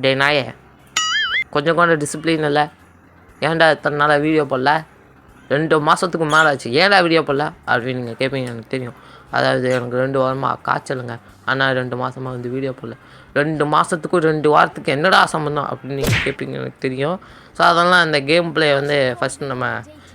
டே நாயே, கொஞ்சம் கூட டிசிப்ளின் இல்லை. ஏன்டா இத்தனை நாளாக வீடியோ போடல? 2 மாதத்துக்கு மேலே ஆச்சு, ஏன்டா வீடியோ போடல அப்படின்னு நீங்கள் கேட்பீங்க, எனக்கு தெரியும். அதாவது எனக்கு 2 வாரமாக காய்ச்சலுங்க. ஆனால் 2 மாதமாக வந்து வீடியோ போடல. 2 மாதத்துக்கும் 2 வாரத்துக்கு என்னடா சம்மந்தம் அப்படின்னு நீங்கள் கேட்பீங்க, எனக்கு தெரியும். ஸோ அதெல்லாம் இந்த கேம் பிளே வந்து ஃபஸ்ட்டு நம்ம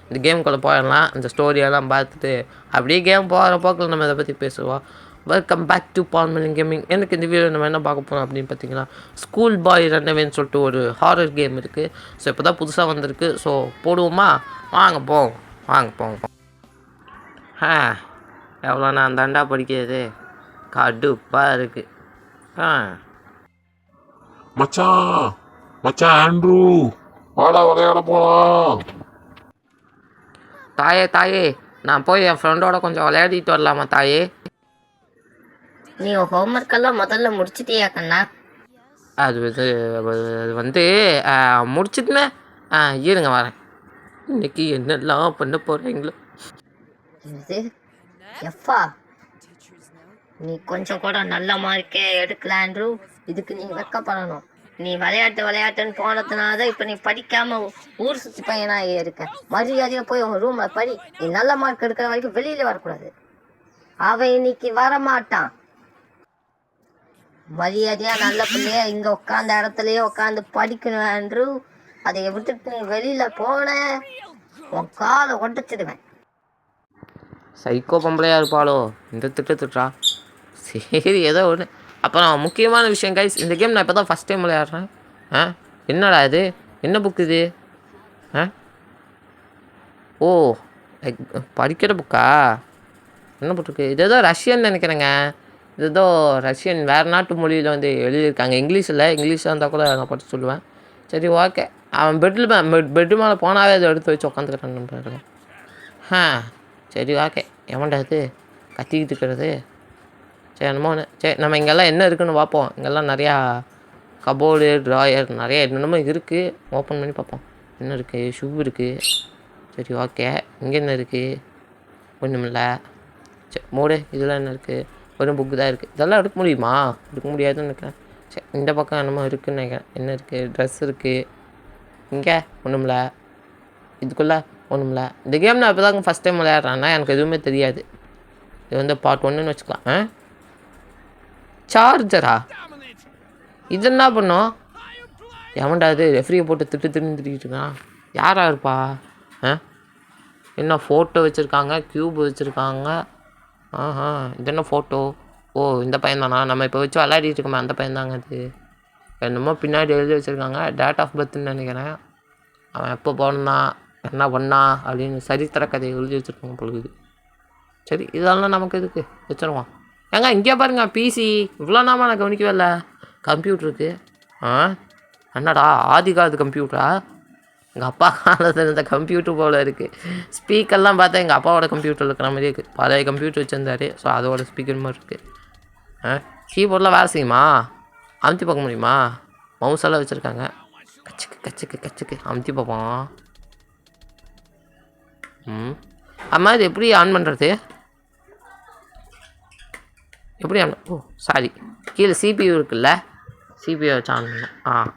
இந்த கேமுக்குள்ளே போயிடலாம். இந்த ஸ்டோரியெல்லாம் பார்த்துட்டு அப்படியே கேம் போகிற போக்கில் நம்ம இதை பற்றி பேசுவோம். வெல்கம் பேக் டு பால்மலிங் கேமிங். எனக்கு இந்த வீடியோ நம்ம என்ன பார்க்க போகிறோம் அப்படின்னு பார்த்தீங்கன்னா, ஸ்கூல் பாய் ரன்னவேன்னு சொல்லிட்டு ஒரு ஹாரர் கேம் இருக்குது. ஸோ இப்போ தான் புதுசாக வந்திருக்கு. ஸோ போடுவோமா? வாங்க போவோம், வாங்க போவோம். எவ்வளோ நான் தாண்டா படிக்கிறது, கடுப்பாக இருக்குது. மச்சான் மச்சான் ஆண்ட்ரூ, வாடா விளையாட போலாம். தாயே, நான் போய் என் ஃப்ரெண்டோட கொஞ்சம் விளையாடிட்டு வரலாமா தாயே? நீ ஹோம்ஒர்க் எல்லாம் முதல்ல முடிச்சிட்டியா கண்ணா? அது வந்து முடிச்சிட்டுனே இருங்க வரேன். இன்னைக்கு என்னெல்லாம் பண்ண போகிறீங்களோ. இது எப்பா நீ கொஞ்சம் கூட நல்ல மார்க்கே எடுக்கலான்ட்ரு, இதுக்கு நீ வெக்கப்படணும். நீ விளையாட்டுன்னு போனதுனாலதான் இப்ப நீ படிக்காம ஊர் சுத்தி பையனா இருக்க. மரியாதையா போய் உங்க ரூம்ல படி. நீ நல்ல மார்க் எடுக்கிற வரைக்கும் வெளியில வரக்கூடாது. அவன் இன்னைக்கு வரமாட்டான். மரியாதையா நல்ல பிள்ளையா இங்க உட்காந்த இடத்துலயே உட்காந்து படிக்கணும் ஆண்ட்ரு. அதை விட்டுட்டு நீ வெளியில போன உன் காலை ஒட்டச்சிடுவேன். சைக்கோ பொம்பளையாக இருப்பாளோ இந்த திட்டா? சரி, ஏதோ ஒன்று. அப்புறம் முக்கியமான விஷயம் கைஸ், இந்த கேம் நான் இப்போ தான் ஃபஸ்ட் டைம் விளையாடுறேன். என்னடா இது, என்ன புக்கு இது? ஓ, படிக்கிற புக்கா? என்ன புக்கு இது? ஏதோ ரஷ்யன் நினைக்கிறேங்க. இது ஏதோ ரஷ்யன், வேறு நாட்டு மொழியில் வந்து எழுதியிருக்காங்க. இங்கிலீஷில் இருந்தால் கூட நான் படித்து சொல்லுவேன். சரி ஓகே. அவன் பெட்டு மேலே போனாவே அதை எடுத்து வச்சு உட்காந்துக்கிறேன் பாருங்க. சரி ஓகே. எவன்டா இது கத்திக்கிட்டு இருக்கிறது? சரி என்னமோ ஒன்று. சரி நம்ம இங்கெல்லாம் என்ன இருக்குதுன்னு பார்ப்போம். இங்கெல்லாம் நிறையா கபோர்டு, ட்ராயர், நிறைய என்னென்னமோ இருக்குது. ஓப்பன் பண்ணி பார்ப்போம் என்ன இருக்குது. ஷூ இருக்குது. சரி ஓகே. இங்கே என்ன இருக்குது? ஒன்றும் இல்லை. சரி மூடு. இதெல்லாம் என்ன இருக்குது? ஒரு புக்கு தான் இருக்குது. இதெல்லாம் எடுக்க முடியுமா? எடுக்க முடியாதுன்னு நினைக்கிறேன். சரி இந்த பக்கம் என்னமோ இருக்குதுன்னு நினைக்கிறேன். என்ன இருக்குது? ட்ரெஸ் இருக்குது. இங்கே ஒன்றும் இல்லை. இதுக்குள்ளே ஒன்றும் இல்லை. இந்த கேம் நான் இப்போ தான் ஃபஸ்ட் டைம் விளையாடுறேன்னா எனக்கு எதுவுமே தெரியாது. இது வந்து பார்ட் 1ன்னு வச்சுக்கலாம். சார்ஜரா? இது என்ன பண்ணும்? எவன்டா இது ரெஃப்ரியை போட்டு திட்டிக்கிட்டு இருக்கான்? யாரா இருப்பா? என்ன ஃபோட்டோ வச்சுருக்காங்க, க்யூப் வச்சுருக்காங்க. இது என்ன ஃபோட்டோ? ஓ இந்த பையன் தானா நம்ம இப்போ வச்சு விளையாடிட்டு இருக்கோமே, அந்த பையன் தாங்க அது. என்னமோ பின்னாடி எழுதி வச்சுருக்காங்க, டேட் ஆஃப் பர்த்ன்னு நினைக்கிறேன். அவன் எப்போ பிறந்தான், என்ன பண்ணா அப்படின்னு சரித்திர கதையை எழுதி வச்சுருக்காங்க பொழுது. சரி இதெல்லாம் நமக்கு எதுக்கு, வச்சுருவான். ஏங்க இங்கே பாருங்க, பிசி. இவ்வளோ நாம நான் கவனிக்கவே இல்லை. கம்ப்யூட்டருக்கு என்னடா ஆதி காலத்து கம்ப்யூட்டரா? எங்கள் அப்பா காலத்தில் இருந்த கம்ப்யூட்டர் போல் இருக்குது. ஸ்பீக்கர்லாம் பார்த்தா எங்கள் அப்பாவோட கம்ப்யூட்டர் இருக்கிற மாதிரி இருக்குது. பழைய கம்ப்யூட்டர் வச்சுருந்தாரு. ஸோ அதோட ஸ்பீக்கர் மாதிரி இருக்குது. கீபோர்டெலாம் வேலை செய்யுமா? அமுத்தி பார்க்க முடியுமா? மவுஸ் எல்லாம் வச்சுருக்காங்க. கச்சுக்கு அமுத்தி பார்ப்போம். அம்மா இது எப்படி ஆன் பண்ணுறது? எப்படி ஆன்? ஓ சாரி, கீழே CPU இருக்குல்ல, CPU வச்சு ஆன் பண்ணேன்.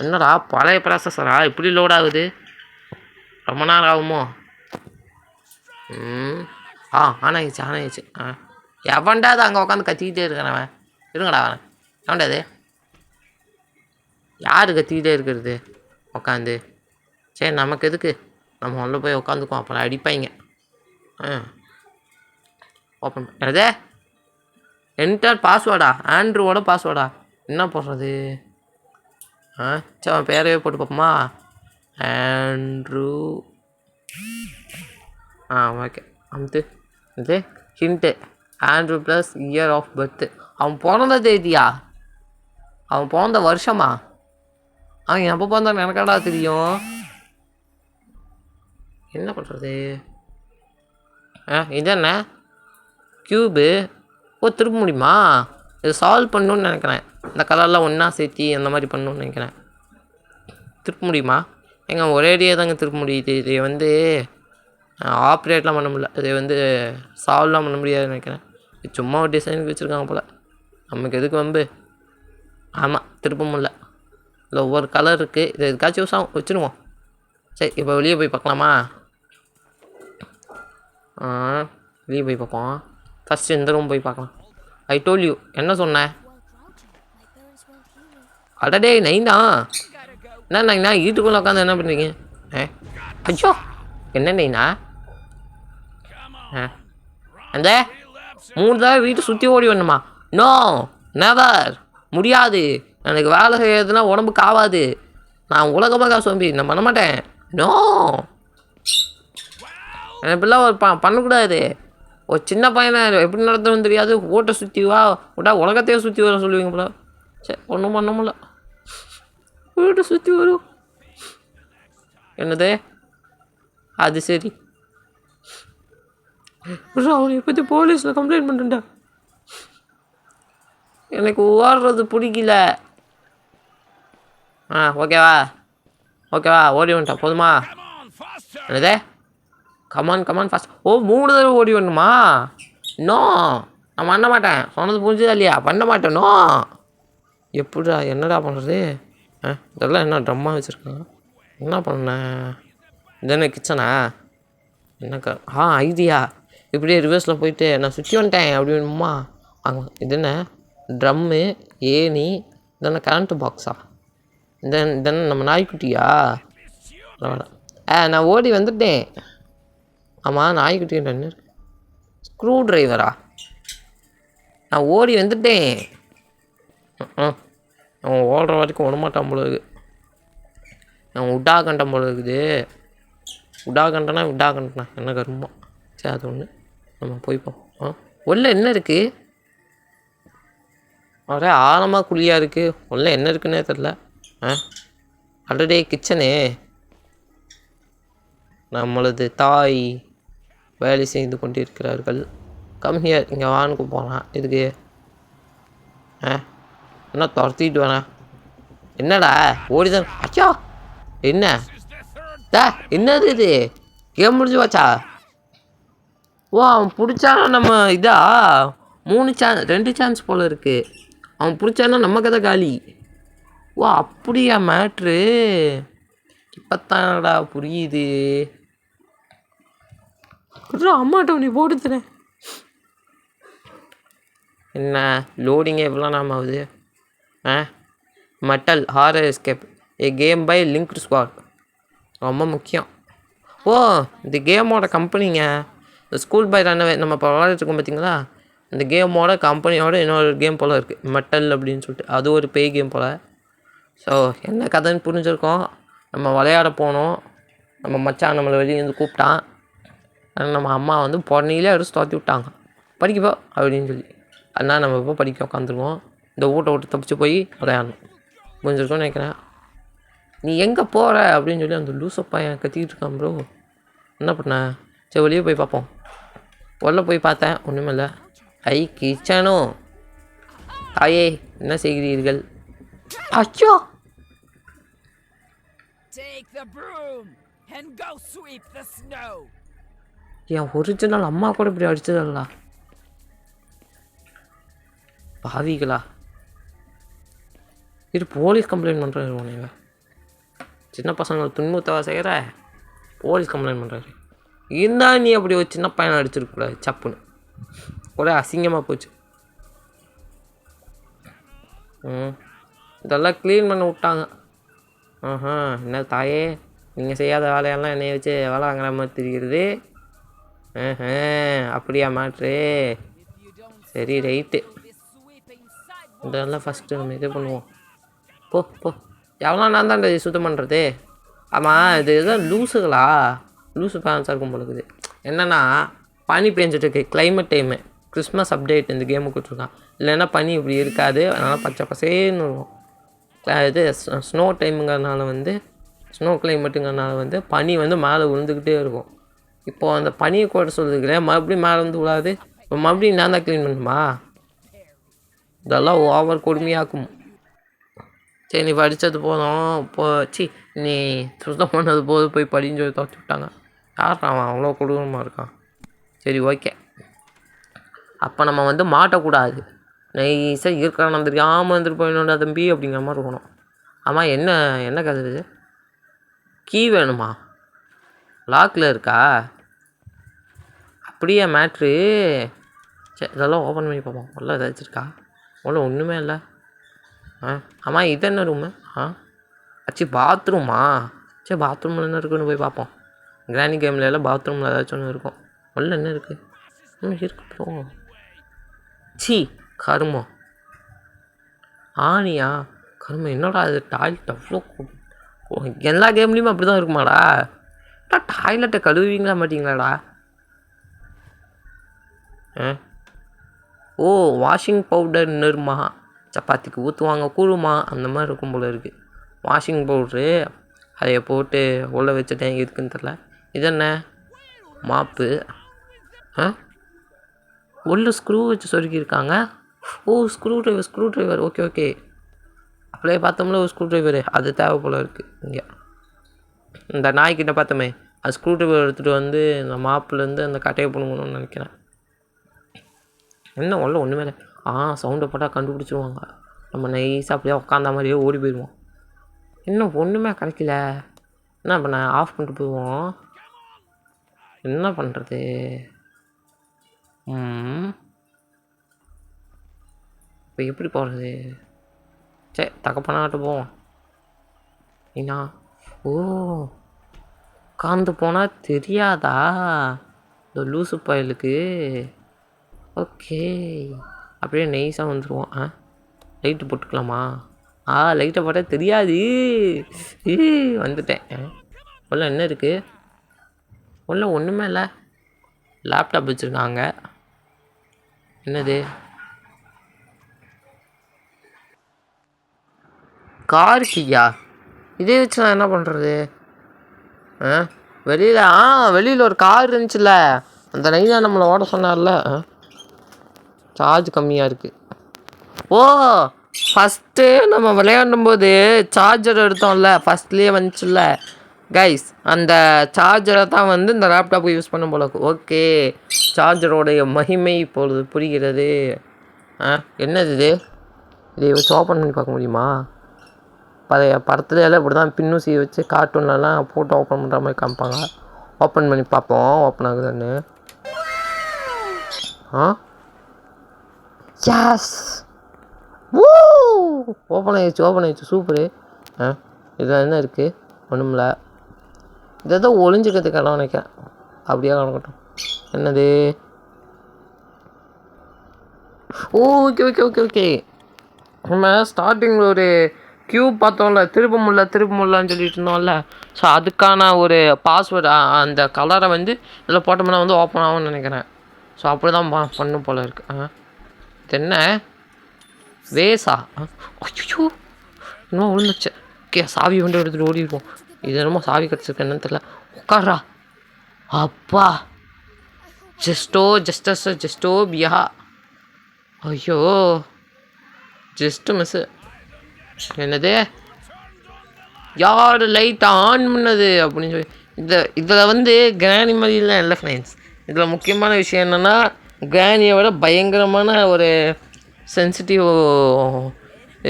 என்னடா பழைய ப்ராசஸரா இப்படி லோட் ஆகுது? ரொம்ப நேரம் ஆகுமோ? ஆன் ஆகிடுச்சு. எவன்டா அது அங்கே உட்காந்து கத்திக்கிட்டே இருக்கிறவன்? இருங்கடா அவன். எவன்டா அது? யார் கத்திக்கிட்டே இருக்கிறது உட்காந்து? சரி நமக்கு எதுக்கு, நம்ம உள்ள போய் உட்காந்துக்குவோம். அப்புறம் அடிப்பாங்க. ஓப்பன் பண்ணது. என்டர் பாஸ்வேர்டா? ஆண்ட்ரூவோட பாஸ்வேர்டா? என்ன போடுறது? சரி அவன் பேரவே போட்டு பார்ப்போமா? ஆண்ட்ரூ. ஓகே. அமுத்து. இது hint. Andrew plus year of birth. அவன் பிறந்த தேதியா? அவன் பிறந்த வருஷமா? அவன் எப்போ பிறந்தான் எனக்காடா தெரியும். என்ன பண்ணுறது? இது என்ன க்யூபு? ஓ திருப்ப முடியுமா? இது சால்வ் பண்ணணுன்னு நினைக்கிறேன். இந்த கலர்லாம் ஒன்றா சேர்த்தி அந்த மாதிரி பண்ணணுன்னு நினைக்கிறேன். திருப்ப முடியுமா? ஏங்க ஒரேடியாக தாங்க திருப்ப முடியுது. இதை வந்து ஆப்ரேட்லாம் பண்ண முடியல. இதை வந்து சால்வ்லாம் பண்ண முடியாதுன்னு நினைக்கிறேன். சும்மா ஒரு டிசைனுக்கு வச்சுருக்காங்க போல். நமக்கு எதுக்கு வம்பு? ஆமாம் திருப்ப முடியல. இல்லை ஒவ்வொரு கலர் இருக்குது. இது எதுக்காச்சும் யூஸ் ஆகும், வச்சுருவோம். சரி இப்போ வெளியே போய் பார்க்கலாமா? வெளியே போய் பார்ப்போம். ஃபஸ்ட்டு இந்த ரூம் போய் பார்க்கலாம். ஐ டோல் யூ, என்ன சொன்னேன்? அடடே நைனா, என்ன நைனா வீட்டுக்குள்ளே உட்காந்து என்ன பண்ணுறீங்க? ஐயோ என்ன நைனா? அந்த 3 தடவை வீட்டை சுற்றி ஓடி வரணுமா? நோ, நெவர், முடியாது. எனக்கு வேலை செய்யறதுனா உடம்புக்கு ஆகாது. நான் உலகமாக சோம்பி, நான் பண்ண மாட்டேன். நோ, எனக்கு இப்படிலாம் ஒரு பண்ணக்கூடாது. ஒரு சின்ன பையனை எப்படி நடத்தணும்னு தெரியாது. ஓட்டை சுற்றி வா விட்டா உலகத்தையே சுற்றி வர சொல்லுவீங்க போல. சரி ஒன்றும் பண்ண முடியல. வீட்டை சுற்றி வரும். என்னது அது? சரி அவனை பற்றி போலீஸில் கம்ப்ளைண்ட் பண்ணுறேன்டா. எனக்கு ஓடுறது பிடிக்கல. ஓகேவா ஓடி வந்துட்டா போதுமா? என்னதே கமான் ஃபாஸ்ட். 3 தடவை ஓடி வரணுமா? நோ, நான் பண்ண மாட்டேன். சொன்னது புரிஞ்சுதா இல்லையா? பண்ண மாட்டேன். நோ. எப்படிடா என்னடா பண்ணுறது? இதெல்லாம் என்ன ட்ரம்மாக வச்சுருக்காங்க? என்ன பண்ணேன்? இதென்ன கிச்சனா? என்னக்கா ஐடியா. இப்படியே ரிவர்ஸில் போயிட்டு நான் சுற்றி வந்துட்டேன் அப்படி வேணுமா? இது என்ன ட்ரம்மு, ஏணி, இதென்ன கரண்ட்டு பாக்ஸா? இதென்ன நம்ம நாய்க்குட்டியா? நான் ஓடி வந்துட்டேன். ஆமாம் நாய்க்குட்டி என்ன ஸ்க்ரூ ட்ரைவரா? நான் ஓடி வந்துட்டேன். அவன் ஓடுற வரைக்கும் விடமாட்டான் போல இருக்குது. அவன் விட்டா போல இருக்குது. விட்டா கண்டனா என்ன கருமா? சரி அது ஒன்று நம்ம போய்ப்போம். உள்ள என்ன இருக்குது? ஒரே ஆழமாக குழியாக இருக்குது. உள்ள என்ன இருக்குன்னே தெரில. Already kitchen. நம்மளது தாய் வேலை செய்து கொண்டிருக்கிறார்கள். கம்மியாக இங்கே வானுக்கு போகலாம். இதுக்கு என்ன துரத்திட்டு வரேன்? என்னடா ஓடிதான்? அச்சா என்ன என்னது இது? கேம் முடிஞ்சு வாச்சா? அவன் பிடிச்சானா நம்ம இதா 2 சான்ஸ் போல் இருக்குது. அவன் பிடிச்சானா நம்ம கதை காலி. அப்படியா மேட்ரு? இப்போத்தானடா புரியுது. அம்மாட்ட நீ போட்டு தரேன். என்ன லோடிங்கே எவ்வளோ நேரம் ஆகுது? Metel Horror Escape a game by Linked Squad. ரொம்ப முக்கியம். இந்த கேமோட கம்பெனிங்க இந்த ஸ்கூல் பை ரன்வே நம்ம இப்போ விளையாடிருக்கோம் பார்த்தீங்களா? இந்த கேமோட கம்பெனியோட இன்னொரு கேம் போல் இருக்குது, மெட்டல் அப்படின்னு சொல்லிட்டு. அது ஒரு பேய் கேம் போல். ஸோ என்ன கதைன்னு புரிஞ்சிருக்கோம். நம்ம விளையாட போனோம். நம்ம மச்சான் நம்மளை வெளியேருந்து கூப்பிட்டான். நம்ம அம்மா வந்து பொன்னையிலே அடிச்சு துரத்தி விட்டாங்க. படிக்கப்போ அப்படின்னு சொல்லி. அதனால் நம்ம இப்போ படிக்க உட்காந்துருவோம். இந்த வீட்டை விட்டு தப்பிச்சு போய் விளையாடணும். புரிஞ்சிருக்கோன்னு நினைக்கிறேன். நீ எங்கே போகிற அப்படின்னு சொல்லி அந்த லூச பையன் கத்திக்கிட்டு இருக்கான் ப்ரோ. என்ன பண்ண? சரி வெளியே போய் பார்ப்போம். உள்ள போய் பார்த்தேன், ஒன்றுமில்லை. கிச்சனும் தாயே என்ன செய்கிறீர்கள்? அச்சோ என் ஒரிஜினல் அம்மா கூட இப்படி அடிச்சதல்லா பாவிகளா. இது போலீஸ் கம்ப்ளைண்ட் பண்ணுறாரு. உனங்க சின்ன பசங்களை துன்புத்தவா செய்கிற போலீஸ் கம்ப்ளைண்ட் பண்ணுறாரு. இருந்தால் நீ அப்படி ஒரு சின்ன பையனை அடிச்சிருக்கூடாது. சப்புன்னு ஒரே அசிங்கமாக போச்சு. இதெல்லாம் க்ளீன் பண்ண விட்டாங்க. என்ன தாயே நீங்கள் செய்யாத வேலையெல்லாம் என்னை வச்சு வேலை வாங்குற மாதிரி தெரிகிறது. அப்படியா மாட்ரு? சரி ரைட்டு. இதெல்லாம் ஃபஸ்ட்டு நம்ம இது பண்ணுவோம். போ எவ்வளோ நான் தான் சுத்தம் பண்ணுறது. ஆமாம் இது எதாவது லூஸுங்களா? லூஸு ஃபேன்ஸாக இருக்கும் போல இருக்குது. என்னென்னா பனி பெஞ்சிட்ருக்கு, கிளைமேட் டைமு, கிறிஸ்மஸ் அப்டேட் இந்த கேமு கொடுத்துருக்கான். இல்லைன்னா பனி இப்படி இருக்காது. அதனால் பச்சை பசேன்னு இருக்கும். இது ஸ்னோ டைமுங்கிறதுனால வந்து ஸ்னோ கிளைமேட்டுங்கிறதுனால வந்து பனி வந்து மேலே விழுந்துக்கிட்டே இருக்கும். இப்போது அந்த பனியை கூட சொல்லுதுக்கிறே மறுபடியும் மேலே வந்து விழாது. இப்போ மறுபடியும் நான் தான் க்ளீன் பண்ணுமா? இதெல்லாம் ஓவர் கொடுமையாக்கும். சரி நீ படித்தது போதும் நீ சுத்தம் பண்ணது போது போய் படின்னு சொல்லி துவச்சி விட்டாங்க. யார் அவன் அவ்வளோ கொடூரமாக இருக்கான்? சரி ஓகே. அப்போ நம்ம வந்து மாட்டக்கூடாது. நைஸாக இருக்கிற தெரியாமல் வந்துட்டு போயிடணும்டா தம்பி அப்படிங்கிற மாதிரி இருக்கணும். ஆமாம் என்ன என்ன கதை இது? கீ வேணுமா? லாக்கில் இருக்கா? அப்படியே மேட்ரு. சரி இதெல்லாம் ஓப்பன் பண்ணி பார்ப்போம். உள்ள ஏதாச்சும் இருக்கா? உள்ள ஒன்றுமே இல்லை. ஆமாம் இது என்ன ரூமு? ஆச்சு பாத்ரூமா? சரி பாத்ரூமில் என்ன இருக்குன்னு போய் பார்ப்போம். கிராணி கேமில் எல்லாம் பாத்ரூமில் ஏதாச்சும் ஒன்று இருக்கும். உள்ள என்ன இருக்குது? இருக்கு சி கருமம். ஆனியா கருமம். என்னடா அது டாய்லெட் அவ்வளோ எல்லா கேம்லேயுமே அப்படி தான் இருக்குமாடா? டாய்லெட்டை கழுவிங்களா மாட்டிங்களாடா? ஓ வாஷிங் பவுடர் நிர்மா சப்பாத்திக்கு ஊற்றுவாங்க கூழுமா அந்த மாதிரி இருக்கும் போல இருக்குது. வாஷிங் பவுட்ரு அதை போட்டு உள்ள வச்சுட்டேன். இருக்குன்னு தெரில. இது என்ன மாப்பு? உள்ள ஸ்க்ரூ வச்சு சொருக்கியிருக்காங்க. ஓ ஸ்க்ரூ ட்ரைவர். Okay okay. அப்படியே பார்த்தோம்ல ஒரு ஸ்க்ரூ ட்ரைவரு அது தேவை போல் இருக்குது. இங்கே இந்த நாய்க்கிட்ட பார்த்தோமே அது ஸ்க்ரூ ட்ரைவர் எடுத்துகிட்டு வந்து இந்த மாப்புலேருந்து அந்த கட்டையை பிடுங்கணும்னு நினைக்கிறேன். என்ன உள்ள ஒன்றுமே இல்லை. சவுண்டை போட்டால் கண்டுபிடிச்சிருவாங்க. நம்ம நைஸாக அப்படியே உட்காந்த மாதிரியே ஓடி போயிடுவோம். இன்னும் ஒன்றுமே கிடைக்கல. என்ன பண்ண ஆஃப் பண்ணிட்டு போயிடுவோம். என்ன பண்ணுறது? இப்போ எப்படி போகிறது? சரி தகப்பனாட்டு போவோம். ஏன்னா ஓ உட்காந்து போனால் தெரியாதா இந்த லூசு பயலுக்கு? ஓகே அப்படியே நைஸாக வந்துடுவோம். லைட்டு போட்டுக்கலாமா? லைட்டை போட்டால் தெரியாது. வந்துட்டேன். உள்ள என்ன இருக்குது? உள்ள ஒன்றுமே இல்லை. லேப்டாப் வச்சுருக்காங்க. என்னது கார் கீயா? இதே வச்சு நான் என்ன பண்ணுறது? வெளியில் ஒரு கார் இருந்துச்சுல்ல அந்த நைனா நம்மளை ஓட சொன்னார்ல. சார்ஜ் கம்மியாக இருக்குது. ஓ ஃபஸ்ட்டு நம்ம விளையாடும் போது சார்ஜர் எடுத்தோம்ல ஃபஸ்ட்லேயே வந்துச்சுல்ல கைஸ். அந்த சார்ஜரை தான் வந்து இந்த லேப்டாப்புக்கு யூஸ் பண்ண போல. ஓகே சார்ஜரோடைய மகிமை இப்பொழுது புரிகிறது. என்னது இது? இதை வச்சு ஓப்பன் பண்ணி பார்க்க முடியுமா? பழைய படத்துல எல்லாம் இப்படி தான் பின்னூசி வச்சு கார்ட்டூன்லலாம் போட்டு ஓப்பன் பண்ணுற மாதிரி காமிப்பாங்க. ஓப்பன் பண்ணி பார்ப்போம் ஓப்பன் ஆகுதுன்னு. யாஸ் ஓப்பன் ஆகிடுச்சு சூப்பரு. இதில் என்ன இருக்குது? ஒன்றுமில்ல. இதை தான் ஒளிஞ்சுக்கிறதுக்கான நினைக்கிறேன். அப்படியே கணக்கட்டும். என்னது? Okay okay okay okay. நம்ம ஸ்டார்டிங்கில் ஒரு க்யூப் பார்த்தோம்ல திருப்ப முடியலான்னு சொல்லிட்டு இருந்தோம்ல. ஸோ அதுக்கான ஒரு பாஸ்வேர்டு அந்த கலரை வந்து இதில் போட்டோம்னா வந்து ஓப்பன் ஆகும்னு நினைக்கிறேன். ஸோ அப்படி தான் பண்ணும் போல் இருக்குது. இது என்ன வேஸா? ஐயோ இன்னும் விழுந்துச்சு. ஓகே சாவி வந்து எடுத்துகிட்டு ஓடிடுவோம். இது என்னமோ சாவி கிடச்சிருக்கு என்னன்னு தெரியல. உட்காரா அப்பா ஜஸ்டோ பியா. ஐயோ ஜஸ்ட்டு மிஸ்ஸு. என்னது யார் லைட்டை ஆன் பண்ணது அப்படின்னு சொல்லி இதில் வந்து கிராணி மாதிரிலாம் இல்லை ஃப்ரெண்ட்ஸ். இதில் முக்கியமான விஷயம் என்னென்னா கிராணியை விட பயங்கரமான ஒரு சென்சிட்டிவ்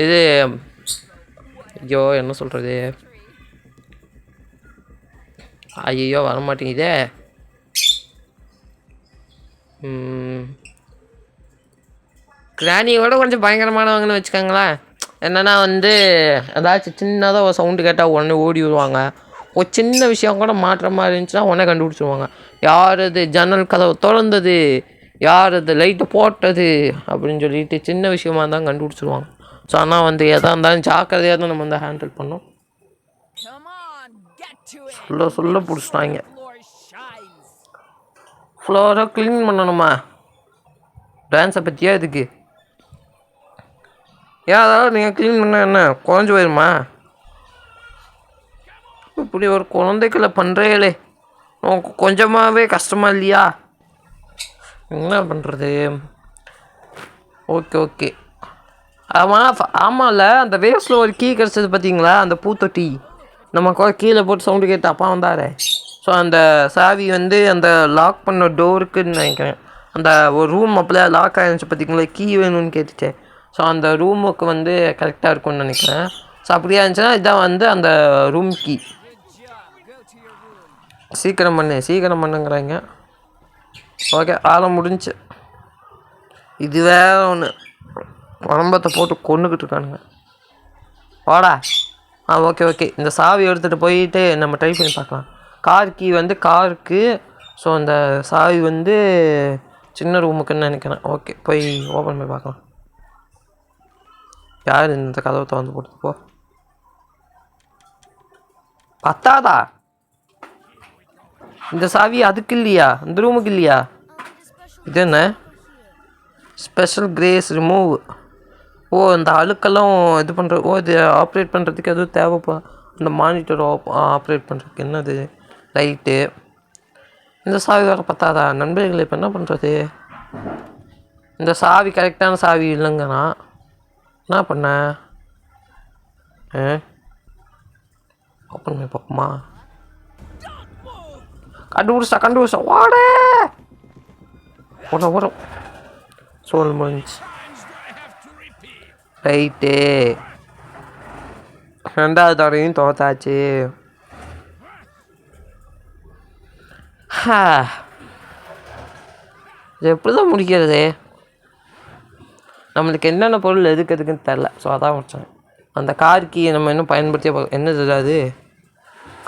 இது. ஐயோ என்ன சொல்கிறது? ஐயோ வரமாட்டேங்குதே. கிராணியோட கொஞ்சம் பயங்கரமானவங்கன்னு வச்சுக்கோங்களேன். என்னென்னா வந்து ஏதாச்சும் சின்னதாக ஒரு சவுண்டு கேட்டால் உடனே ஓடி வருவாங்க. ஒரு சின்ன விஷயம் கூட மாற்ற மாதிரி இருந்துச்சுன்னா உடனே கண்டுபிடிச்சிருவாங்க. யார் அது ஜன்னல் கதவை திறந்தது, யார் அது லைட்டை போட்டது அப்படின்னு சொல்லிட்டு சின்ன விஷயமா இருந்தால் கண்டுபிடிச்சிருவாங்க. ஸோ ஆனால் வந்து எதாக இருந்தாலும் ஜாக்கிரதையாக தான் நம்ம வந்து ஹேண்டில் பண்ணோம். சொல்ல பிடிச்சிட்டாங்க. ஃப்ளோரை க்ளீன் பண்ணணுமா? டான்ஸை பற்றியா இதுக்கு? அதாவது நீங்கள் க்ளீன் பண்ணால் என்ன குறைஞ்சி போயிருமா? இப்படி ஒரு குழந்தைகளை பண்ணுறீங்களே உனக்கு கொஞ்சமாகவே கஷ்டமாக இல்லையா? என்ன பண்ணுறது? ஓகே ஆமாம்ல அந்த வேஸ்ட்டில் ஒரு கீ கிடச்சது பார்த்தீங்களா? அந்த பூத்தொட்டி நம்ம கீழே போட்டு சவுண்டு கேட்டு அப்பா வந்தார். ஸோ அந்த சாவி வந்து அந்த லாக் பண்ண டோருக்குன்னு நினைக்கிறேன். அந்த ஒரு ரூம் அப்போதான் லாக் ஆகிருந்துச்சு பார்த்தீங்களா? கீ வேணும்னு கேட்டுச்சு. ஸோ அந்த ரூமுக்கு வந்து கரெக்டாக இருக்கும்னு நினைக்கிறேன். ஸோ அப்படியே இருந்துச்சுன்னா இதான் வந்து அந்த ரூம் கீ. சீக்கிரம் பண்ணுங்கிறாங்க. ஓகே, ஆள முடிஞ்சு. இது வேற ஒன்று உடம்பத்தை போட்டு கொண்டுக்கிட்டு இருக்கானுங்க. வாடா. ஓகே. இந்த சாவி எடுத்துகிட்டு போயிட்டு நம்ம ட்ரை பண்ணி பார்க்கலாம். கார் கீ வந்து காருக்கு. ஸோ அந்த சாவி வந்து சின்ன ரூமுக்குன்னு நினைக்கிறேன். ஓகே, போய் ஓப்பன் பண்ணி பார்க்கலாம். யார் இந்த கதவை திறந்து போட்டு போ. பத்தாதா இந்த சாவி? அதுக்கு இல்லையா? இந்த ரூமுக்கு இல்லையா? இது என்ன? Special grace remove. இந்த அழுக்கெல்லாம் இது பண்ணுற இது ஆப்ரேட் பண்ணுறதுக்கு எதுவும் தேவைப்பா? இந்த மானிட்டர் ஆப்ரேட் பண்ணுறதுக்கு என்னது? லைட்டு. இந்த சாவி வேறு பத்தாதா? நண்பர்களை இப்போ என்ன பண்ணுறது? இந்த சாவி கரெக்டான சாவி இல்லைங்கண்ணா. என்ன பண்ண? ஓப்பன் பண்ணி பார்ப்போமா? கண்டுபிடிச்சா வாட வரும். சோல் முடிஞ்சு. ரைட்டு, 2வது தடவையும் தோத்தாச்சு. இது எப்படி தான் முடிக்கிறது? நம்மளுக்கு என்னென்ன பொருள் எதுக்குன்னு தெரில. ஸோ அதான் முடிச்சேன். அந்த கார் கீயை நம்ம இன்னும் பயன்படுத்தியே என்னது அது?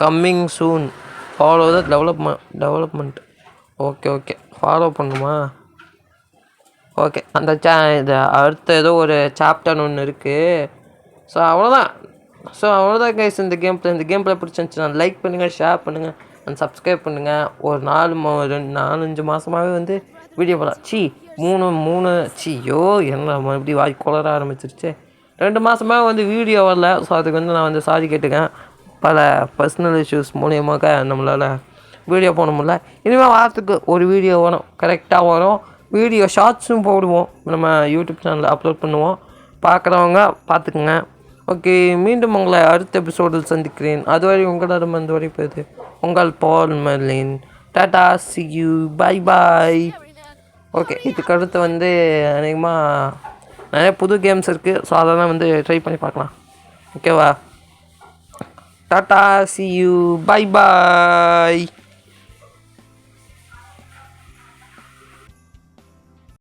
Coming soon, follow the development. Okay, follow பண்ணுமா? ஓகே, அந்த இது அடுத்த ஏதோ ஒரு சாப்டர் ஒன்று இருக்குது. ஸோ அவ்வளோதான் கைஸ். இந்த கேம் பிளே பிடிச்சிருந்துச்சுன்னா லைக் பண்ணுங்கள், ஷேர் பண்ணுங்கள் அண்ட் சப்ஸ்கிரைப் பண்ணுங்கள். ஒரு 4-5 மாதமாகவே வந்து வீடியோ போடலாம். 3 என்ன மறுபடியும் வாய் குளர ஆரம்பிச்சிருச்சு. 2 மாதமாக வந்து வீடியோ வரல. ஸோ அதுக்கு வந்து நான் வந்து சாரி கேட்டுக்கேன். பல பர்சனல் இஷ்யூஸ் மூலியமாக நம்மளால் வீடியோ போட முடியல. இனிமேல் வாரத்துக்கு ஒரு வீடியோ வரும், கரெக்டாக வரும். வீடியோ ஷார்ட்ஸும் போடுவோம், நம்ம யூடியூப் சேனலில் அப்லோட் பண்ணுவோம். பார்க்குறவங்க பார்த்துக்குங்க. ஓகே, மீண்டும் உங்களை அடுத்த எபிசோடில் சந்திக்கிறேன். அதுவரை உங்களிடம் வந்து வரைப்பது உங்கள் பால் மெர்லின். Tata, see you, bye. Okay, இதுக்கு அடுத்து வந்து அநேகமாக நிறைய புது கேம்ஸ் இருக்குது. ஸோ அதெல்லாம் வந்து ட்ரை பண்ணி பார்க்கலாம். ஓகேவா? Tata, see you, bye.